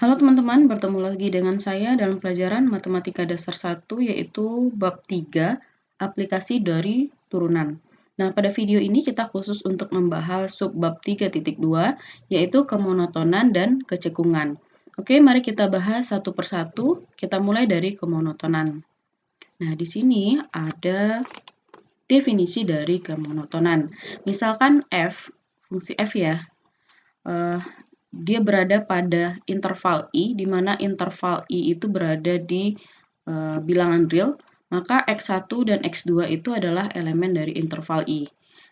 Halo teman-teman, bertemu lagi dengan saya dalam pelajaran Matematika Dasar 1 yaitu bab 3, aplikasi dari turunan. Nah, pada video ini kita khusus untuk membahas subbab 3.2 yaitu kemonotonan dan kecekungan. Oke, mari kita bahas satu persatu. Kita mulai dari kemonotonan. Nah, di sini ada definisi dari kemonotonan. Misalkan fungsi f ya, dia berada pada interval I, di mana interval I itu berada di bilangan real, maka X1 dan X2 itu adalah elemen dari interval I.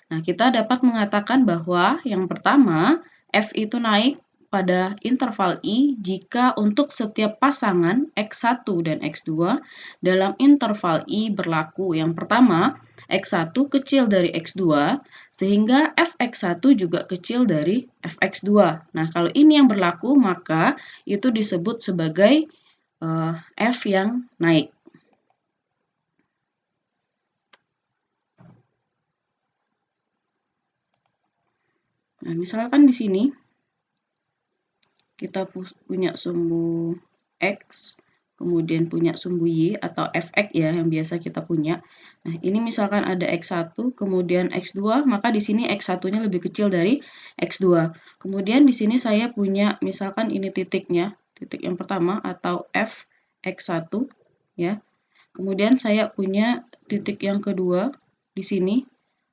Nah, kita dapat mengatakan bahwa yang pertama, F itu naik pada interval I jika untuk setiap pasangan X1 dan X2 dalam interval I berlaku. Yang pertama, X1 kecil dari X2, sehingga Fx1 juga kecil dari Fx2. Nah, kalau ini yang berlaku, maka itu disebut sebagai F yang naik. Nah, misalkan di sini kita punya sumbu X, kemudian punya sumbu Y atau Fx ya yang biasa kita punya. Nah, ini misalkan ada X1, kemudian X2, maka di sini X1-nya lebih kecil dari X2. Kemudian di sini saya punya misalkan ini titiknya, titik yang pertama atau Fx1 ya. Kemudian saya punya titik yang kedua di sini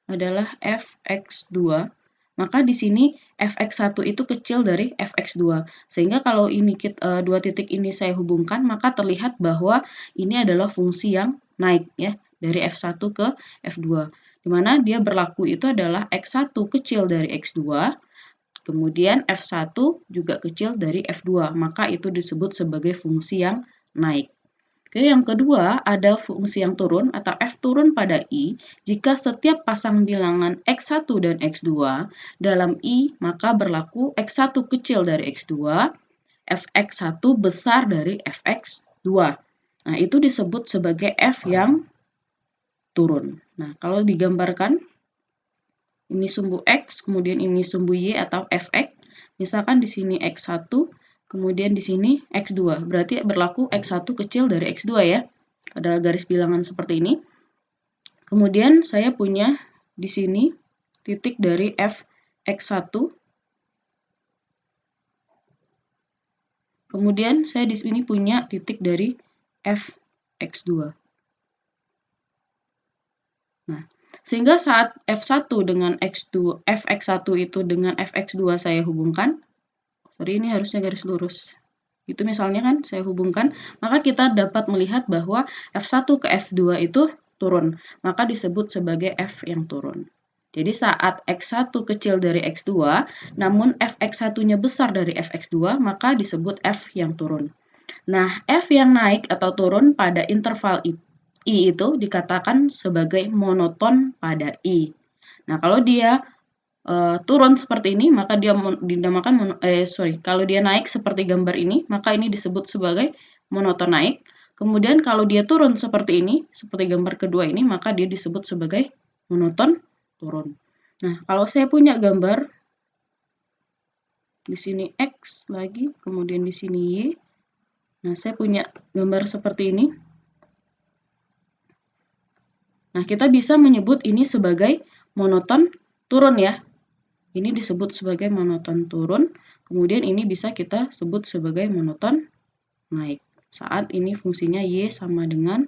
adalah Fx2. Maka di sini Fx1 itu kecil dari Fx2. Sehingga kalau ini dua titik ini saya hubungkan, maka terlihat bahwa ini adalah fungsi yang naik ya, dari F1 ke F2. Di mana dia berlaku itu adalah X1 kecil dari X2, kemudian F1 juga kecil dari F2. Maka itu disebut sebagai fungsi yang naik. Oke, yang kedua ada fungsi yang turun atau F turun pada I jika setiap pasang bilangan X1 dan X2 dalam I maka berlaku X1 kecil dari X2, Fx1 besar dari Fx2. Nah, itu disebut sebagai F yang turun. Nah, kalau digambarkan ini sumbu X, kemudian ini sumbu Y atau Fx. Misalkan di sini X1, kemudian di sini X2. Berarti berlaku X1 kecil dari X2 ya. Ada garis bilangan seperti ini. Kemudian saya punya di sini titik dari Fx1. Kemudian saya di sini punya titik dari Fx2. Nah, sehingga saat F1 dengan X2, Fx1 itu dengan Fx2 saya hubungkan, sorry ini harusnya garis lurus. Itu misalnya kan saya hubungkan, maka kita dapat melihat bahwa F1 ke F2 itu turun, maka disebut sebagai F yang turun. Jadi saat X1 kecil dari X2, namun Fx1-nya besar dari Fx2, maka disebut F yang turun. Nah, F yang naik atau turun pada interval I itu dikatakan sebagai monoton pada I. Nah, kalau dia turun seperti ini, maka dia dinamakan kalau dia naik seperti gambar ini, maka ini disebut sebagai monoton naik. Kemudian kalau dia turun seperti ini, seperti gambar kedua ini, maka dia disebut sebagai monoton turun. Nah, kalau saya punya gambar di sini X lagi, kemudian di sini Y. Nah, saya punya gambar seperti ini. Nah, kita bisa menyebut ini sebagai monoton turun ya. Ini disebut sebagai monoton turun, kemudian ini bisa kita sebut sebagai monoton naik. Saat ini fungsinya Y sama dengan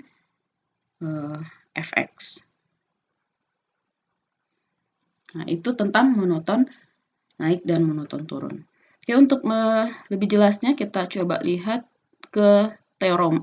Fx. Nah, itu tentang monoton naik dan monoton turun. Oke, untuk lebih jelasnya kita coba lihat ke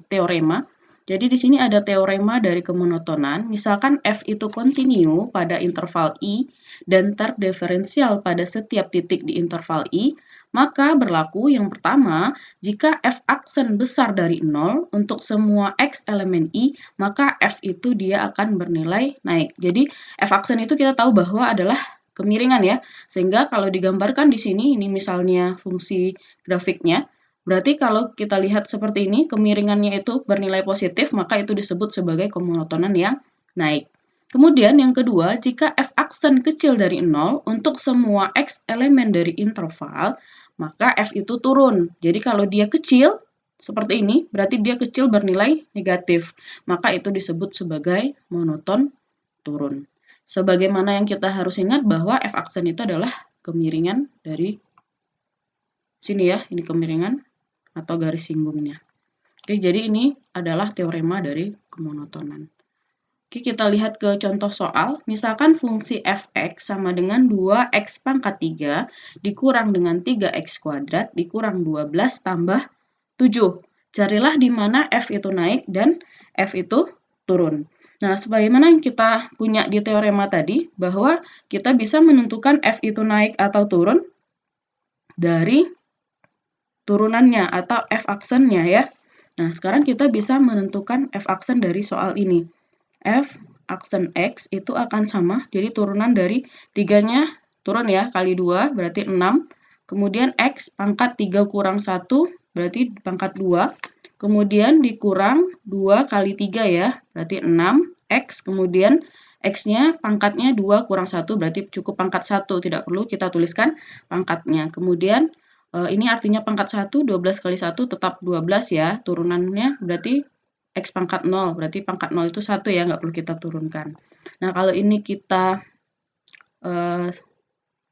teorema. Jadi di sini ada teorema dari kemonotonan. Misalkan F itu kontinu pada interval I dan terdiferensial pada setiap titik di interval I, maka berlaku yang pertama, jika F aksen besar dari 0 untuk semua X elemen I, maka F itu dia akan bernilai naik. Jadi F aksen itu kita tahu bahwa adalah kemiringan ya. Sehingga kalau digambarkan di sini, ini misalnya fungsi grafiknya, berarti kalau kita lihat seperti ini, kemiringannya itu bernilai positif, maka itu disebut sebagai kemonotonan yang naik. Kemudian yang kedua, jika F aksen kecil dari 0 untuk semua X elemen dari interval, maka F itu turun. Jadi kalau dia kecil, seperti ini, berarti dia kecil bernilai negatif. Maka itu disebut sebagai monoton turun. Sebagaimana yang kita harus ingat bahwa F aksen itu adalah kemiringan dari sini ya, ini kemiringan atau garis singgungnya. Oke, jadi ini adalah teorema dari kemonotonan. Oke, kita lihat ke contoh soal. Misalkan fungsi f(x) sama dengan 2x pangkat 3 dikurang dengan 3x kuadrat dikurang 12 tambah 7. Carilah di mana f itu naik dan f itu turun. Nah, sebagaimana yang kita punya di teorema tadi, bahwa kita bisa menentukan f itu naik atau turun dari turunannya atau f aksennya ya. Nah, sekarang kita bisa menentukan f aksen dari soal ini. F aksen X itu akan sama, jadi turunan dari 3-nya turun ya, kali 2 berarti 6. Kemudian X pangkat 3 kurang 1 berarti pangkat 2. Kemudian dikurang 2 kali 3 ya, berarti 6X. Kemudian X-nya pangkatnya 2 kurang 1 berarti cukup pangkat 1, tidak perlu kita tuliskan pangkatnya. Kemudian ini artinya pangkat 1, 12 kali 1 tetap 12 ya, turunannya berarti X pangkat 0, berarti pangkat 0 itu 1 ya, nggak perlu kita turunkan. Nah, kalau ini kita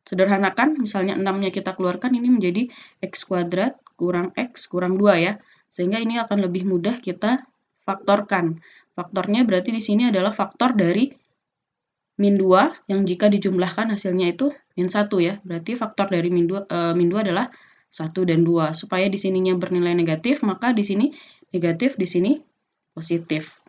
sederhanakan, misalnya 6-nya kita keluarkan, ini menjadi X kuadrat kurang X kurang 2 ya, sehingga ini akan lebih mudah kita faktorkan. Faktornya berarti di sini adalah faktor dari min 2, yang jika dijumlahkan hasilnya itu min 1 ya, berarti faktor dari min 2 adalah 1 dan 2. Supaya di sininya bernilai negatif, maka di sini negatif, di sini positif.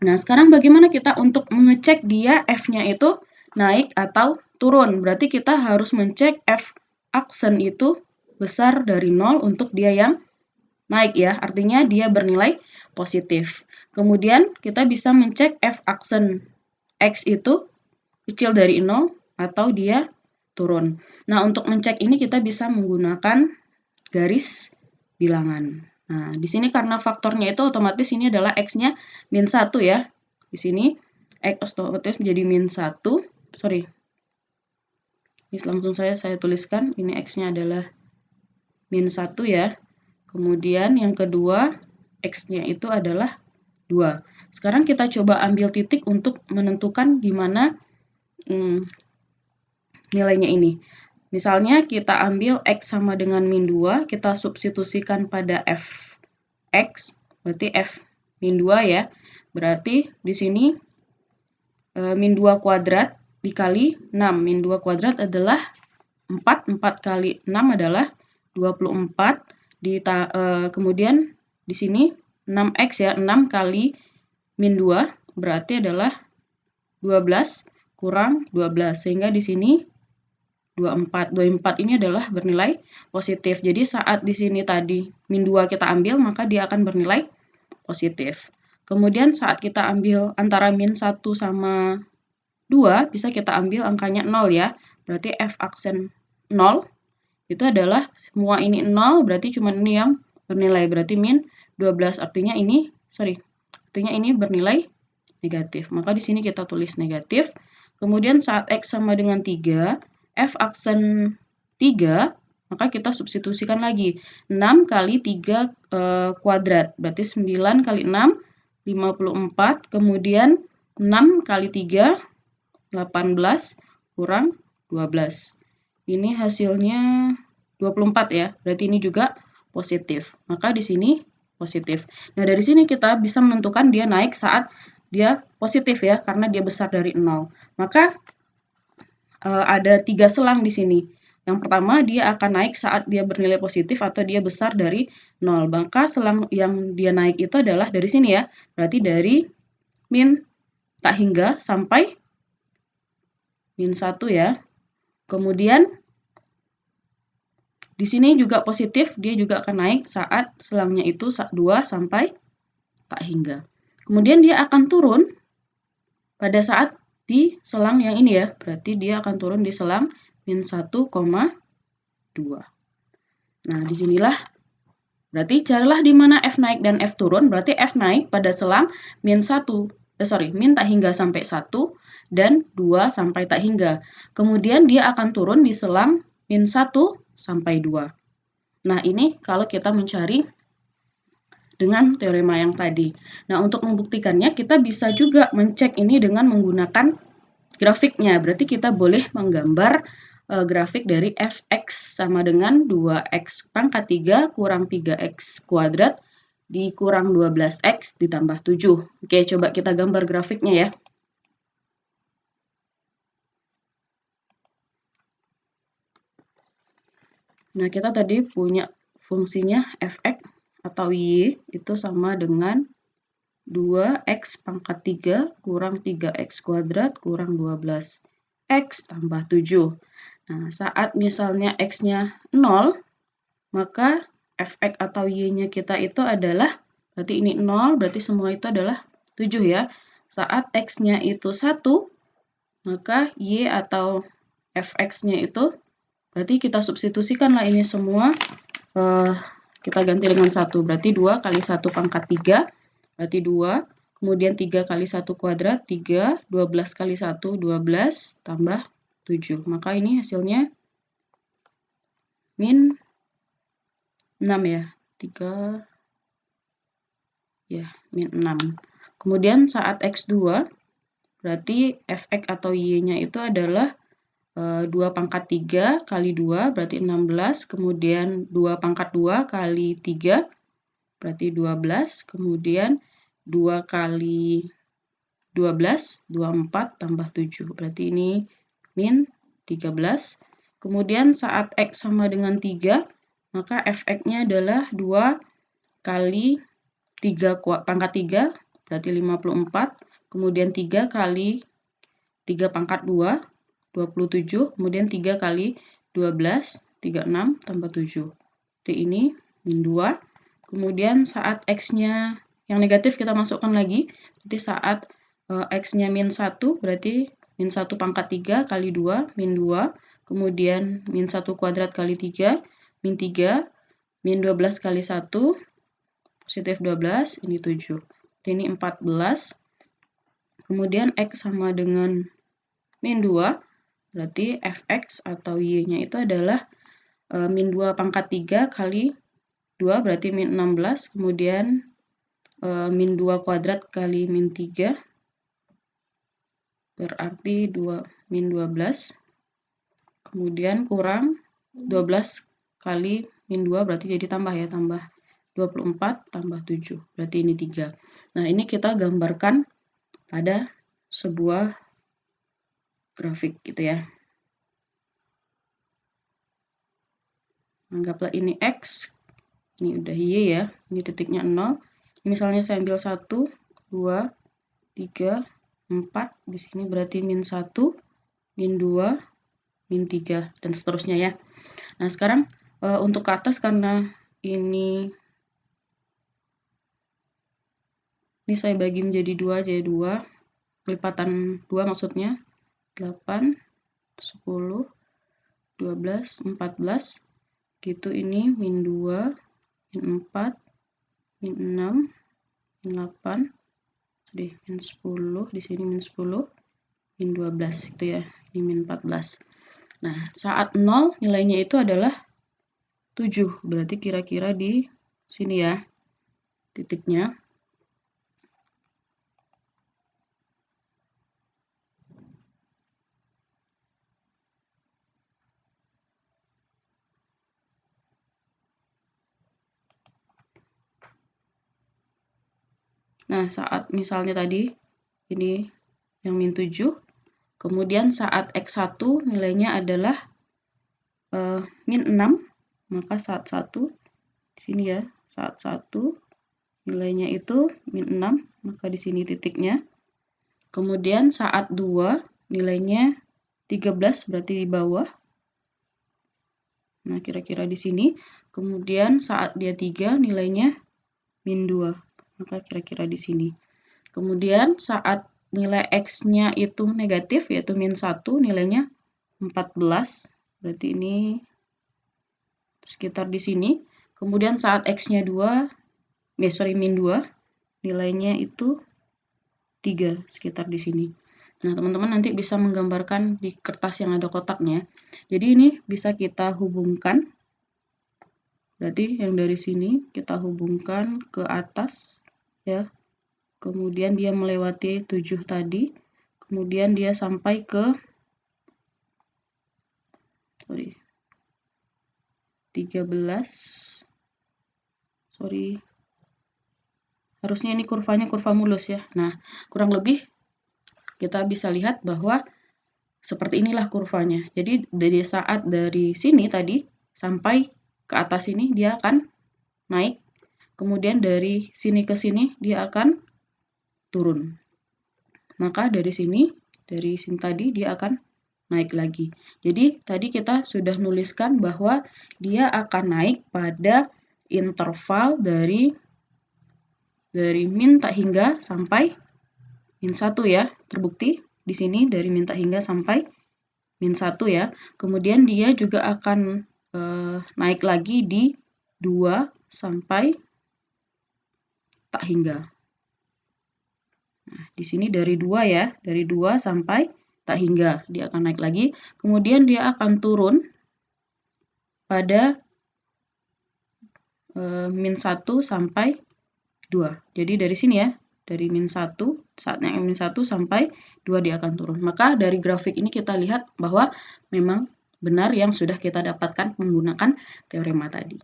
Nah, sekarang bagaimana kita untuk mengecek dia F-nya itu naik atau turun? Berarti kita harus mencek F aksen itu besar dari 0 untuk dia yang naik ya, artinya dia bernilai positif. Kemudian kita bisa mencek F aksen X itu kecil dari 0 atau dia turun. Nah, untuk mencek ini kita bisa menggunakan garis bilangan. Nah, di sini karena faktornya itu otomatis ini adalah X-nya min 1 ya. Di sini X otomatis menjadi min 1. Sorry. Ini langsung saya tuliskan. Ini X-nya adalah min 1 ya. Kemudian yang kedua, X-nya itu adalah 2. Sekarang kita coba ambil titik untuk menentukan di mana nilainya ini. Misalnya kita ambil X sama dengan min 2, kita substitusikan pada Fx, berarti F min 2 ya. Berarti di sini min 2 kuadrat dikali 6. Min 2 kuadrat adalah 4. 4 kali 6 adalah 24. Kemudian di sini 6x ya, 6 kali min 2 berarti adalah 12 kurang 12. Sehingga di sini 24. 24 ini adalah bernilai positif. Jadi saat di sini tadi min 2 kita ambil, maka dia akan bernilai positif. Kemudian saat kita ambil antara min 1 sama 2, bisa kita ambil angkanya 0 ya. Berarti F aksen 0 itu adalah semua ini 0, berarti cuma ini yang bernilai. Berarti min 12, artinya ini bernilai negatif. Maka di sini kita tulis negatif. Kemudian saat X sama dengan 3, F aksen 3, maka kita substitusikan lagi. 6 kali 3 kuadrat, berarti 9 kali 6, 54. Kemudian 6 kali 3, 18 kurang 12. Ini hasilnya 24 ya, berarti ini juga positif. Maka di sini positif. Nah, dari sini kita bisa menentukan dia naik saat dia positif ya, karena dia besar dari 0. Maka ada 3 selang di sini. Yang pertama, dia akan naik saat dia bernilai positif atau dia besar dari 0. Maka selang yang dia naik itu adalah dari sini ya. Berarti dari min tak hingga sampai min 1 ya. Kemudian di sini juga positif, dia juga akan naik saat selangnya itu 2 sampai tak hingga. Kemudian dia akan turun pada saat di selang yang ini ya, berarti dia akan turun di selang min 1,2. Nah, disinilah berarti carilah di mana F naik dan F turun, berarti F naik pada selang min tak hingga sampai 1 dan 2 sampai tak hingga. Kemudian dia akan turun di selang min 1 sampai 2. Nah, ini kalau kita mencari dengan teorema yang tadi. Nah, untuk membuktikannya kita bisa juga mencek ini dengan menggunakan grafiknya. Berarti kita boleh menggambar grafik dari fx sama dengan 2x pangkat 3 kurang 3x kuadrat dikurang 12x ditambah 7. Oke, coba kita gambar grafiknya ya. Nah, kita tadi punya fungsinya fx atau y itu sama dengan 2x pangkat 3 kurang 3x kuadrat kurang 12x tambah 7. Nah, saat misalnya x-nya 0, maka fx atau y-nya kita itu adalah, berarti ini 0, berarti semua itu adalah 7 ya. Saat x-nya itu 1, maka y atau fx-nya itu, berarti kita substitusikanlah ini semua, kita ganti dengan 1, berarti 2 kali 1 pangkat 3, berarti 2, kemudian 3 kali 1 kuadrat, 3, 12 kali 1, 12, tambah 7. Maka ini hasilnya min 6 ya, 3, ya, min 6. Kemudian saat x2, berarti fx atau y-nya itu adalah 2 pangkat 3 kali 2, berarti 16, kemudian 2 pangkat 2 kali 3, berarti 12, kemudian 2 kali 12, 24 tambah 7, berarti ini min 13. Kemudian saat x sama dengan 3, maka fx-nya adalah 2 kali 3 pangkat 3, berarti 54, kemudian 3 kali 3 pangkat 2, 27, kemudian 3 kali 12, 36, tambah 7. Jadi ini min 2. Kemudian saat x-nya yang negatif kita masukkan lagi, jadi saat x-nya min 1, berarti min 1 pangkat 3 kali 2, min 2, kemudian min 1 kuadrat kali 3, min 3, min 12 kali 1, positif 12, ini 7. Ini 14. Kemudian x sama dengan min 2, berarti fx atau y-nya itu adalah min 2 pangkat 3 kali 2, berarti min 16, kemudian min 2 kuadrat kali min 3, berarti min 12, kemudian kurang 12 kali min 2, berarti jadi tambah ya, tambah 24 tambah 7, berarti ini 3. Nah, ini kita gambarkan pada sebuah grafik gitu ya. Anggaplah ini x, ini udah y ya, ini titiknya 0. Misalnya saya ambil 1, 2, 3, 4, di sini berarti min 1, min 2, min 3, dan seterusnya ya. Nah, sekarang untuk ke atas karena ini saya bagi menjadi 2 aja ya, 2, kelipatan 2 maksudnya, 8, 10, 12, 14, gitu ini min 2, min 4, min 6, min 8, jadi min 10, di sini min 10, min 12 gitu ya, ini min 14. Nah, saat 0 nilainya itu adalah 7, berarti kira-kira di sini ya titiknya. Nah, saat misalnya tadi ini yang min 7, kemudian saat x1 nilainya adalah min 6, maka saat 1 di sini ya, saat 1 nilainya itu min 6, maka di sini titiknya. Kemudian saat 2 nilainya 13, berarti di bawah. Nah, kira-kira di sini. Kemudian saat dia 3 nilainya min 2, maka kira-kira di sini. Kemudian saat nilai x-nya itu negatif, yaitu min 1, nilainya 14, berarti ini sekitar di sini. Kemudian saat x-nya 2, min 2, nilainya itu 3, sekitar di sini. Nah, teman-teman nanti bisa menggambarkan di kertas yang ada kotaknya. Jadi ini bisa kita hubungkan. Berarti yang dari sini kita hubungkan ke atas ya. Kemudian dia melewati 7 tadi. Kemudian dia sampai ke 13. Harusnya ini kurvanya kurva mulus ya. Nah, kurang lebih kita bisa lihat bahwa seperti inilah kurvanya. Jadi dari sini tadi sampai ke atas ini dia akan naik. Kemudian dari sini ke sini dia akan turun. Maka dari sini tadi dia akan naik lagi. Jadi tadi kita sudah nuliskan bahwa dia akan naik pada interval dari min tak hingga sampai min 1 ya. Terbukti di sini dari min tak hingga sampai min 1 ya. Kemudian dia juga akan naik lagi di 2 sampai tak hingga. Nah, di sini dari 2 ya, dari 2 sampai tak hingga. Dia akan naik lagi. Kemudian dia akan turun pada min 1 sampai 2. Jadi dari sini ya, dari min 1, saatnya min 1 sampai 2 dia akan turun. Maka dari grafik ini kita lihat bahwa memang benar yang sudah kita dapatkan menggunakan teorema tadi.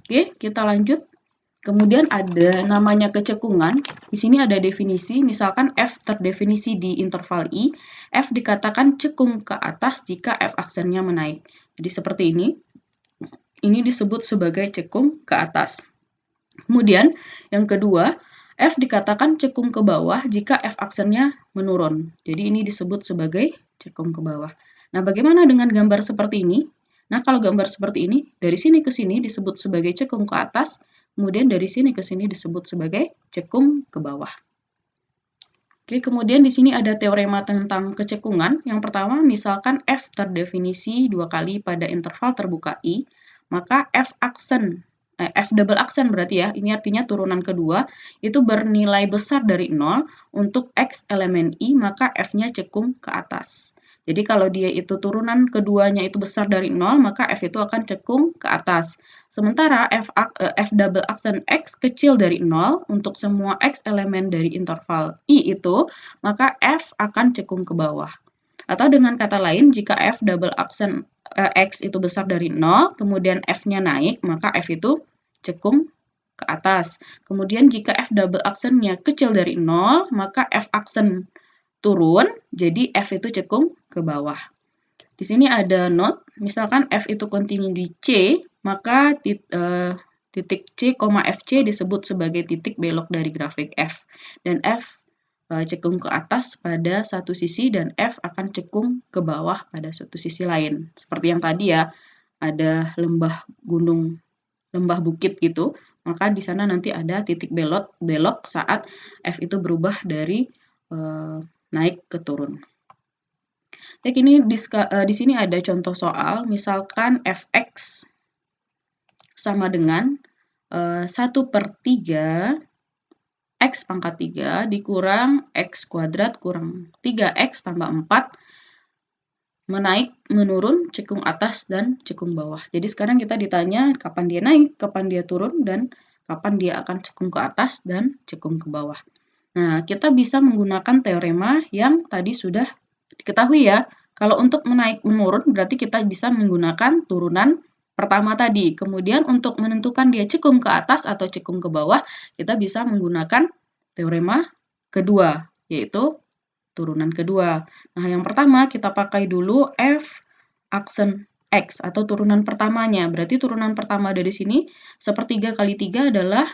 Oke, kita lanjut. Kemudian ada namanya kecekungan. Di sini ada definisi, misalkan F terdefinisi di interval I, F dikatakan cekung ke atas jika F aksennya menaik. Jadi seperti ini. Ini disebut sebagai cekung ke atas. Kemudian yang kedua, F dikatakan cekung ke bawah jika F aksennya menurun. Jadi ini disebut sebagai cekung ke bawah. Nah, bagaimana dengan gambar seperti ini? Nah, kalau gambar seperti ini, dari sini ke sini disebut sebagai cekung ke atas, kemudian dari sini ke sini disebut sebagai cekung ke bawah. Oke, kemudian di sini ada teorema tentang kecekungan. Yang pertama, misalkan F terdefinisi 2 kali pada interval terbuka I, maka F double aksen berarti ya, ini artinya turunan kedua, itu bernilai besar dari 0 untuk X elemen I, maka F-nya cekung ke atas. Jadi kalau dia itu turunan keduanya itu besar dari 0, maka F itu akan cekung ke atas. Sementara F double aksen X kecil dari 0 untuk semua X elemen dari interval I itu, maka F akan cekung ke bawah. Atau dengan kata lain, jika F double aksen X itu besar dari 0, kemudian F-nya naik, maka F itu cekung ke atas. Kemudian jika F double aksennya kecil dari 0, maka F aksen turun, jadi F itu cekung ke bawah. Di sini ada note, misalkan F itu kontinu di C, maka titik C, FC disebut sebagai titik belok dari grafik F. Dan F cekung ke atas pada satu sisi dan F akan cekung ke bawah pada satu sisi lain. Seperti yang tadi ya, ada lembah gunung, lembah bukit gitu, maka di sana nanti ada titik belok saat F itu berubah dari naik ke turun. Jadi ini di sini ada contoh soal, misalkan Fx sama dengan 1/3 X pangkat 3 dikurang X kuadrat kurang 3X tambah 4 menaik, menurun, cekung atas, dan cekung bawah. Jadi sekarang kita ditanya kapan dia naik, kapan dia turun, dan kapan dia akan cekung ke atas dan cekung ke bawah. Nah, kita bisa menggunakan teorema yang tadi sudah diketahui ya. Kalau untuk menaik menurun berarti kita bisa menggunakan turunan pertama tadi. Kemudian untuk menentukan dia cekung ke atas atau cekung ke bawah, kita bisa menggunakan teorema kedua, yaitu turunan kedua. Nah, yang pertama kita pakai dulu F aksen X atau turunan pertamanya. Berarti turunan pertama dari sini 1/3 kali 3 adalah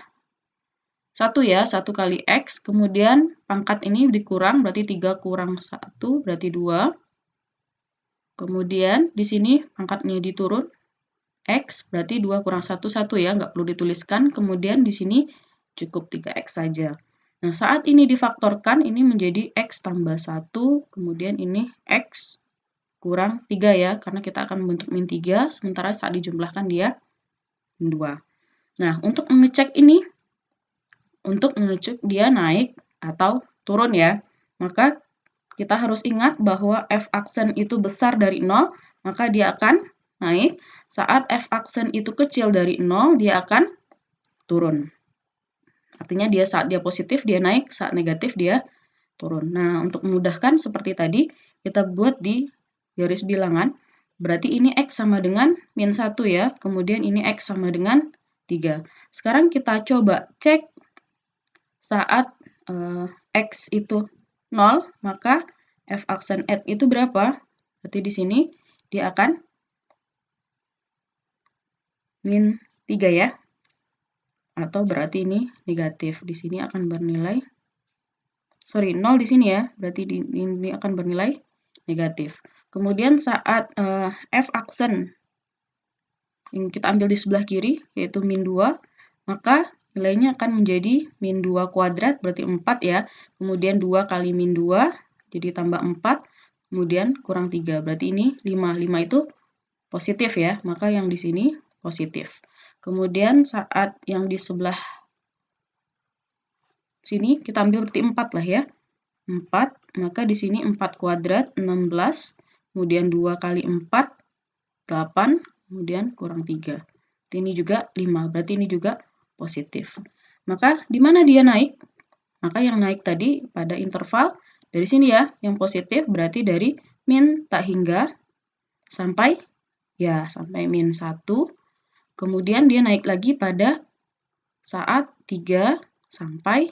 1 ya, 1 kali X, kemudian pangkat ini dikurang, berarti 3 kurang 1, berarti 2. Kemudian di sini pangkatnya diturun, X, berarti 2 kurang 1, 1 ya, nggak perlu dituliskan. Kemudian di sini cukup 3X saja. Nah, saat ini difaktorkan, ini menjadi X tambah 1, kemudian ini X kurang 3 ya, karena kita akan membentuk min 3, sementara saat dijumlahkan dia min 2. Nah, untuk mengecek ini, untuk mengecek dia naik atau turun ya, maka kita harus ingat bahwa f aksen itu besar dari 0, maka dia akan naik. Saat f aksen itu kecil dari 0, dia akan turun. Artinya saat dia positif dia naik, saat negatif dia turun. Nah, untuk memudahkan seperti tadi, kita buat di garis bilangan. Berarti ini X sama dengan min 1 ya, kemudian ini X sama dengan 3. Sekarang kita coba cek saat X itu 0, maka f aksen at itu berapa? Berarti di sini dia akan min 3 ya. Atau berarti ini negatif. Di sini akan bernilai 0 di sini ya. Berarti ini akan bernilai negatif. Kemudian saat f aksen yang kita ambil di sebelah kiri yaitu min 2, maka nilainya akan menjadi min 2 kuadrat, berarti 4 ya. Kemudian 2 kali min 2, jadi tambah 4. Kemudian kurang 3, berarti ini 5. 5 itu positif ya, maka yang di sini positif. Kemudian saat yang di sebelah sini kita ambil berarti 4 lah ya. 4, maka di sini 4 kuadrat, 16. Kemudian 2 kali 4, 8. Kemudian kurang 3. Ini juga 5, berarti ini juga positif. Maka di mana dia naik? Maka yang naik tadi pada interval dari sini ya, yang positif berarti dari min tak hingga sampai min 1. Kemudian dia naik lagi pada saat 3 sampai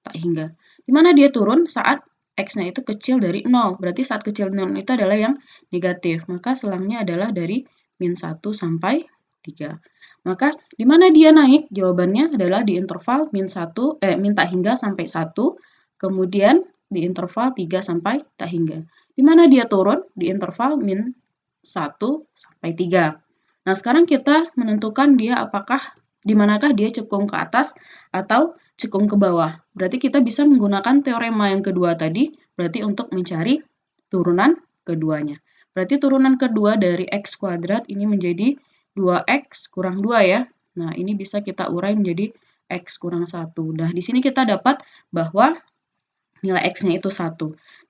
tak hingga. Di mana dia turun? Saat X-nya itu kecil dari 0. Berarti saat kecil 0 itu adalah yang negatif. Maka selangnya adalah dari min 1 sampai 3. Maka di mana dia naik? Jawabannya adalah di interval min tak hingga sampai 1. Kemudian di interval 3 sampai tak hingga. Di mana dia turun? Di interval min 1 sampai 3. Nah, sekarang kita menentukan dia apakah di manakah dia cekung ke atas atau cekung ke bawah. Berarti kita bisa menggunakan teorema yang kedua tadi, berarti untuk mencari turunan keduanya. Berarti turunan kedua dari X kuadrat ini menjadi 2X kurang 2 ya. Nah, ini bisa kita urai menjadi X kurang 1. Nah, di sini kita dapat bahwa nilai X-nya itu 1.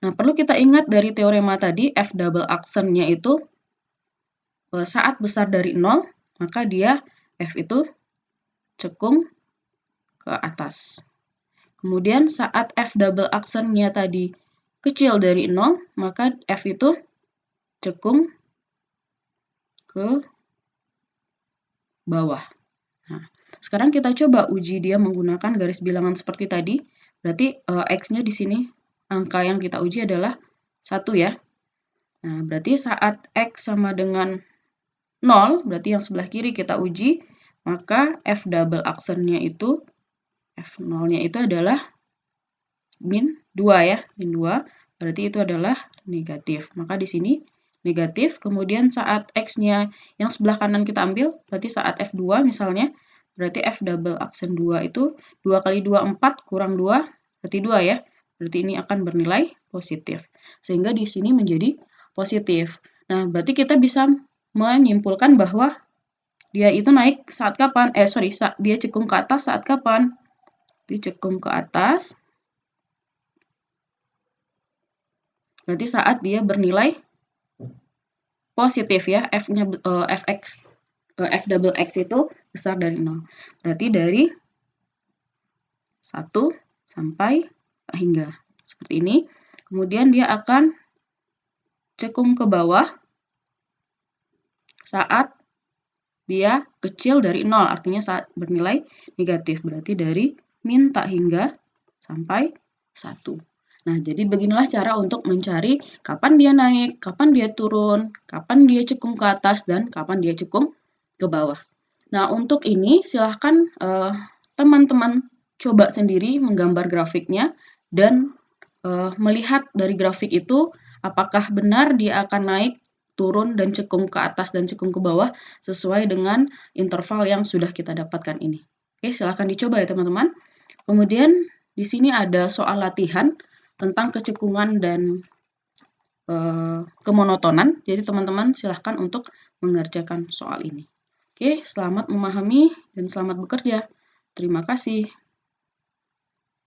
Nah, perlu kita ingat dari teorema tadi, F double aksennya itu saat besar dari 0, maka dia F itu cekung ke atas. Kemudian saat F double aksennya tadi kecil dari 0, maka F itu cekung ke bawah. Nah, sekarang kita coba uji dia menggunakan garis bilangan seperti tadi. Berarti X-nya di sini, angka yang kita uji adalah 1 ya. Nah, berarti saat X sama dengan 0, berarti yang sebelah kiri kita uji, maka F double aksennya itu, F0-nya itu adalah min 2 ya, min 2, berarti itu adalah negatif. Maka di sini negatif, kemudian saat X-nya yang sebelah kanan kita ambil, berarti saat F2 misalnya, berarti F double aksen 2 itu 2 kali 2, 4, kurang 2, berarti 2 ya. Berarti ini akan bernilai positif. Sehingga di sini menjadi positif. Nah, berarti kita bisa menyimpulkan bahwa dia itu naik saat kapan? Dia cekung ke atas saat kapan? Dia cekung ke atas. Berarti saat dia bernilai positif ya, F double X itu besar dari 0. Berarti dari 1 sampai hingga. Seperti ini. Kemudian dia akan cekung ke bawah saat dia kecil dari 0, artinya saat bernilai negatif. Berarti dari min tak hingga sampai 1. Nah, jadi beginilah cara untuk mencari kapan dia naik, kapan dia turun, kapan dia cekung ke atas, dan kapan dia cekung ke bawah. Nah, untuk ini silahkan teman-teman coba sendiri menggambar grafiknya dan melihat dari grafik itu apakah benar dia akan naik, turun, dan cekung ke atas dan cekung ke bawah sesuai dengan interval yang sudah kita dapatkan ini. Oke, silahkan dicoba ya teman-teman. Kemudian di sini ada soal latihan tentang kecekungan dan kemonotonan. Jadi teman-teman silahkan untuk mengerjakan soal ini. Oke, selamat memahami dan selamat bekerja. Terima kasih.